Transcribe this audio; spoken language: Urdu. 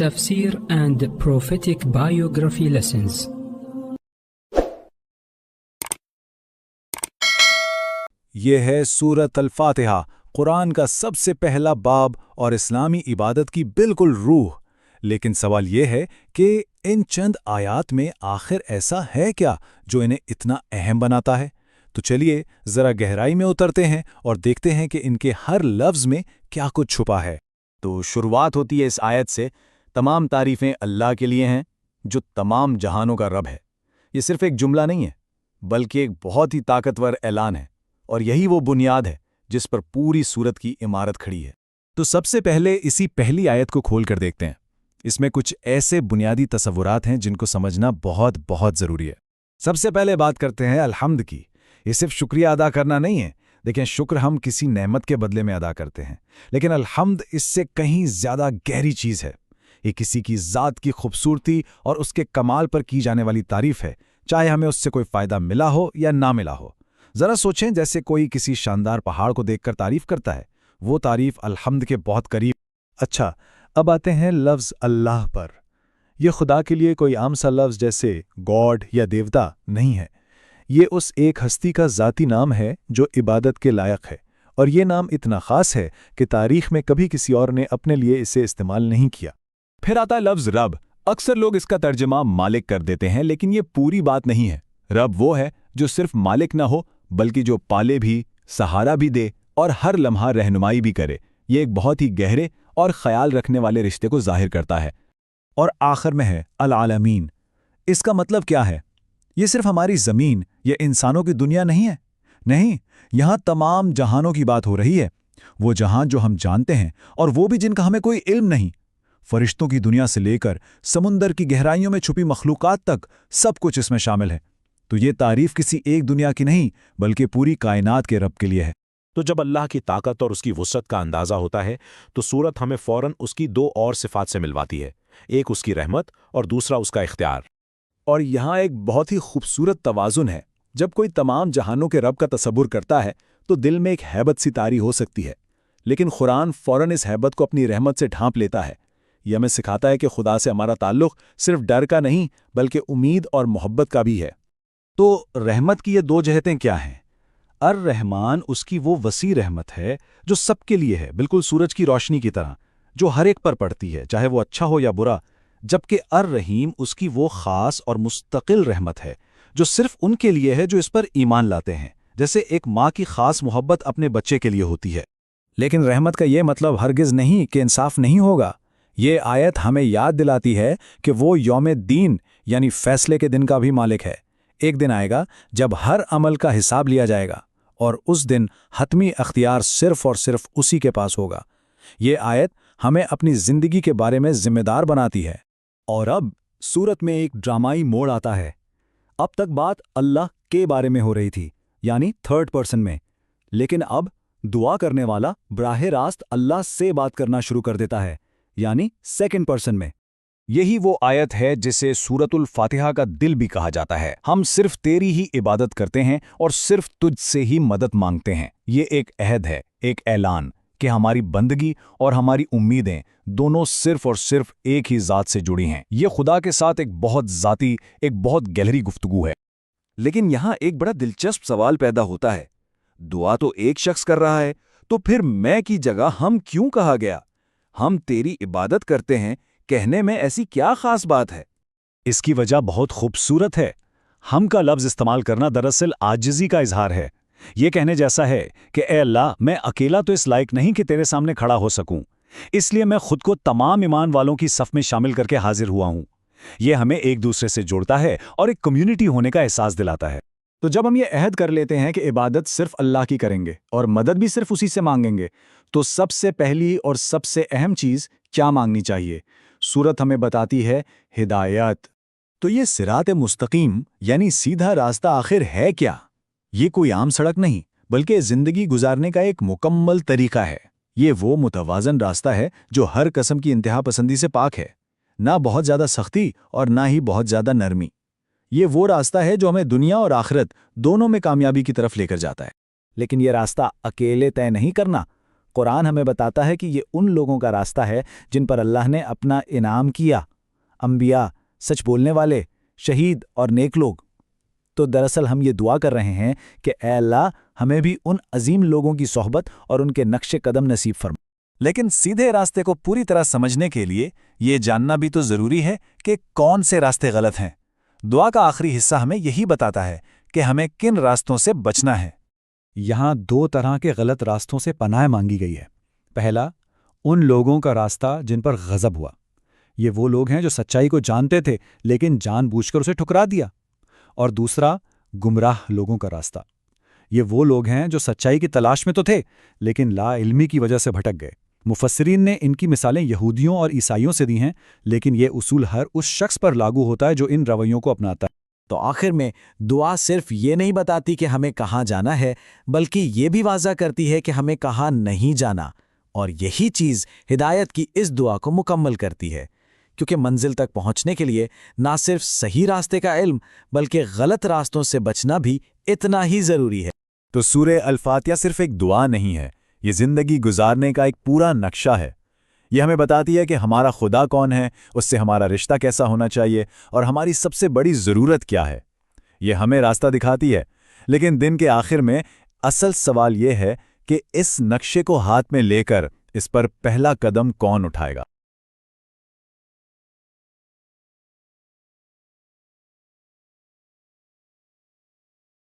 Tafsir and Prophetic Biography Lessons. یہ ہے سورۃ الفاتحہ، قرآن کا سب سے پہلا باب اور اسلامی عبادت کی بالکل روح۔ لیکن سوال یہ ہے کہ ان چند آیات میں آخر ایسا ہے کیا جو انہیں اتنا اہم بناتا ہے؟ تو چلیے ذرا گہرائی میں اترتے ہیں اور دیکھتے ہیں کہ ان کے ہر لفظ میں کیا کچھ چھپا ہے۔ تو شروعات ہوتی ہے اس آیت سے، تمام تعریفیں اللہ کے لیے ہیں جو تمام جہانوں کا رب ہے۔ یہ صرف ایک جملہ نہیں ہے بلکہ ایک بہت ہی طاقتور اعلان ہے، اور یہی وہ بنیاد ہے جس پر پوری سورت کی عمارت کھڑی ہے۔ تو سب سے پہلے اسی پہلی آیت کو کھول کر دیکھتے ہیں۔ اس میں کچھ ایسے بنیادی تصورات ہیں جن کو سمجھنا بہت بہت ضروری ہے۔ سب سے پہلے بات کرتے ہیں الحمد کی۔ یہ صرف شکریہ ادا کرنا نہیں ہے۔ دیکھیں، شکر ہم کسی نعمت کے بدلے میں ادا کرتے ہیں، لیکن الحمد اس سے کہیں زیادہ گہری چیز ہے۔ یہ کسی کی ذات کی خوبصورتی اور اس کے کمال پر کی جانے والی تعریف ہے، چاہے ہمیں اس سے کوئی فائدہ ملا ہو یا نہ ملا ہو۔ ذرا سوچیں، جیسے کوئی کسی شاندار پہاڑ کو دیکھ کر تعریف کرتا ہے، وہ تعریف الحمد کے بہت قریب۔ اچھا، اب آتے ہیں لفظ اللہ پر۔ یہ خدا کے لیے کوئی عام سا لفظ جیسے گاڈ یا دیوتا نہیں ہے۔ یہ اس ایک ہستی کا ذاتی نام ہے جو عبادت کے لائق ہے، اور یہ نام اتنا خاص ہے کہ تاریخ میں کبھی کسی اور نے اپنے لیے اسے استعمال نہیں کیا۔ پھر آتا ہے لفظ رب۔ اکثر لوگ اس کا ترجمہ مالک کر دیتے ہیں، لیکن یہ پوری بات نہیں ہے۔ رب وہ ہے جو صرف مالک نہ ہو بلکہ جو پالے بھی، سہارا بھی دے اور ہر لمحہ رہنمائی بھی کرے۔ یہ ایک بہت ہی گہرے اور خیال رکھنے والے رشتے کو ظاہر کرتا ہے۔ اور آخر میں ہے العالمین۔ اس کا مطلب کیا ہے؟ یہ صرف ہماری زمین یا انسانوں کی دنیا نہیں ہے۔ نہیں، یہاں تمام جہانوں کی بات ہو رہی ہے۔ وہ جہان جو ہم جانتے ہیں اور وہ بھی جن کا ہمیں کوئی علم نہیں۔ فرشتوں کی دنیا سے لے کر سمندر کی گہرائیوں میں چھپی مخلوقات تک سب کچھ اس میں شامل ہے۔ تو یہ تعریف کسی ایک دنیا کی نہیں بلکہ پوری کائنات کے رب کے لیے ہے۔ تو جب اللہ کی طاقت اور اس کی وسعت کا اندازہ ہوتا ہے تو سورت ہمیں فوراً اس کی دو اور صفات سے ملواتی ہے، ایک اس کی رحمت اور دوسرا اس کا اختیار۔ اور یہاں ایک بہت ہی خوبصورت توازن ہے۔ جب کوئی تمام جہانوں کے رب کا تصور کرتا ہے تو دل میں ایک ہیبت سی طاری ہو سکتی ہے، لیکن قرآن فوراً اس ہیبت کو اپنی رحمت سے ڈھانپ لیتا ہے۔ یہ ہمیں سکھاتا ہے کہ خدا سے ہمارا تعلق صرف ڈر کا نہیں بلکہ امید اور محبت کا بھی ہے۔ تو رحمت کی یہ دو جہتیں کیا ہیں؟ الرحمن اس کی وہ وسیع رحمت ہے جو سب کے لیے ہے، بالکل سورج کی روشنی کی طرح، جو ہر ایک پر پڑتی ہے چاہے وہ اچھا ہو یا برا۔ جبکہ الرحیم اس کی وہ خاص اور مستقل رحمت ہے جو صرف ان کے لیے ہے جو اس پر ایمان لاتے ہیں، جیسے ایک ماں کی خاص محبت اپنے بچے کے لیے ہوتی ہے۔ لیکن رحمت کا یہ مطلب ہرگز نہیں کہ انصاف نہیں ہوگا۔ یہ آیت ہمیں یاد دلاتی ہے کہ وہ یوم دین یعنی فیصلے کے دن کا بھی مالک ہے۔ ایک دن آئے گا جب ہر عمل کا حساب لیا جائے گا، اور اس دن حتمی اختیار صرف اور صرف اسی کے پاس ہوگا۔ یہ آیت ہمیں اپنی زندگی کے بارے میں ذمہ دار بناتی ہے۔ اور اب سورت میں ایک ڈرامائی موڑ آتا ہے۔ اب تک بات اللہ کے بارے میں ہو رہی تھی، یعنی تھرڈ پرسن میں، لیکن اب دعا کرنے والا براہ راست اللہ سے بات کرنا شروع کر دیتا ہے، یعنی سیکنڈ پرسن میں۔ یہی وہ آیت ہے جسے سورۃ الفاتحہ کا دل بھی کہا جاتا ہے۔ ہم صرف تیری ہی عبادت کرتے ہیں اور صرف تجھ سے ہی مدد مانگتے ہیں۔ یہ ایک عہد ہے، ایک اعلان کہ ہماری بندگی اور ہماری امیدیں دونوں صرف اور صرف ایک ہی ذات سے جڑی ہیں۔ یہ خدا کے ساتھ ایک بہت ذاتی، ایک بہت گہری گفتگو ہے۔ لیکن یہاں ایک بڑا دلچسپ سوال پیدا ہوتا ہے۔ دعا تو ایک شخص کر رہا ہے، تو پھر میں کی جگہ ہم کیوں کہا گیا؟ ہم تیری عبادت کرتے ہیں کہنے میں ایسی کیا خاص بات ہے؟ اس کی وجہ بہت خوبصورت ہے۔ ہم کا لفظ استعمال کرنا دراصل عاجزی کا اظہار ہے۔ یہ کہنے جیسا ہے کہ اے اللہ، میں اکیلا تو اس لائق نہیں کہ تیرے سامنے کھڑا ہو سکوں، اس لیے میں خود کو تمام ایمان والوں کی صف میں شامل کر کے حاضر ہوا ہوں۔ یہ ہمیں ایک دوسرے سے جوڑتا ہے اور ایک کمیونٹی ہونے کا احساس دلاتا ہے۔ تو جب ہم یہ عہد کر لیتے ہیں کہ عبادت صرف اللہ کی کریں گے اور مدد بھی صرف اسی سے مانگیں گے، تو سب سے پہلی اور سب سے اہم چیز کیا مانگنی چاہیے؟ سورت ہمیں بتاتی ہے ہدایت۔ تو یہ صراط مستقیم یعنی سیدھا راستہ آخر ہے کیا؟ یہ کوئی عام سڑک نہیں بلکہ زندگی گزارنے کا ایک مکمل طریقہ ہے۔ یہ وہ متوازن راستہ ہے جو ہر قسم کی انتہا پسندی سے پاک ہے، نہ بہت زیادہ سختی اور نہ ہی بہت زیادہ نرمی۔ یہ وہ راستہ ہے جو ہمیں دنیا اور آخرت دونوں میں کامیابی کی طرف لے کر جاتا ہے۔ لیکن یہ راستہ اکیلے طے نہیں کرنا، قرآن ہمیں بتاتا ہے کہ یہ ان لوگوں کا راستہ ہے جن پر اللہ نے اپنا انعام کیا، انبیاء، سچ بولنے والے، شہید اور نیک لوگ۔ تو دراصل ہم یہ دعا کر رہے ہیں کہ اے اللہ ہمیں بھی ان عظیم لوگوں کی صحبت اور ان کے نقش قدم نصیب فرما۔ لیکن سیدھے راستے کو پوری طرح سمجھنے کے لیے یہ جاننا بھی تو ضروری ہے کہ کون سے راستے غلط ہیں۔ دعا کا آخری حصہ ہمیں یہی بتاتا ہے کہ ہمیں کن راستوں سے بچنا ہے۔ یہاں 2 طرح کے غلط راستوں سے پناہ مانگی گئی ہے۔ پہلا، ان لوگوں کا راستہ جن پر غضب ہوا۔ یہ وہ لوگ ہیں جو سچائی کو جانتے تھے لیکن جان بوجھ کر اسے ٹھکرا دیا۔ اور دوسرا، گمراہ لوگوں کا راستہ۔ یہ وہ لوگ ہیں جو سچائی کی تلاش میں تو تھے لیکن لا علمی کی وجہ سے بھٹک گئے۔ مفسرین نے ان کی مثالیں یہودیوں اور عیسائیوں سے دی ہیں، لیکن یہ اصول ہر اس شخص پر لاگو ہوتا ہے جو ان رویوں کو اپناتا ہے۔ تو آخر میں دعا صرف یہ نہیں بتاتی کہ ہمیں کہاں جانا ہے، بلکہ یہ بھی واضح کرتی ہے کہ ہمیں کہاں نہیں جانا، اور یہی چیز ہدایت کی اس دعا کو مکمل کرتی ہے، کیونکہ منزل تک پہنچنے کے لیے نہ صرف صحیح راستے کا علم بلکہ غلط راستوں سے بچنا بھی اتنا ہی ضروری ہے۔ تو سورہ الفاتحہ صرف ایک دعا نہیں ہے، یہ زندگی گزارنے کا ایک پورا نقشہ ہے۔ یہ ہمیں بتاتی ہے کہ ہمارا خدا کون ہے، اس سے ہمارا رشتہ کیسا ہونا چاہیے، اور ہماری سب سے بڑی ضرورت کیا ہے۔ یہ ہمیں راستہ دکھاتی ہے، لیکن دن کے آخر میں اصل سوال یہ ہے کہ اس نقشے کو ہاتھ میں لے کر اس پر پہلا قدم کون اٹھائے گا۔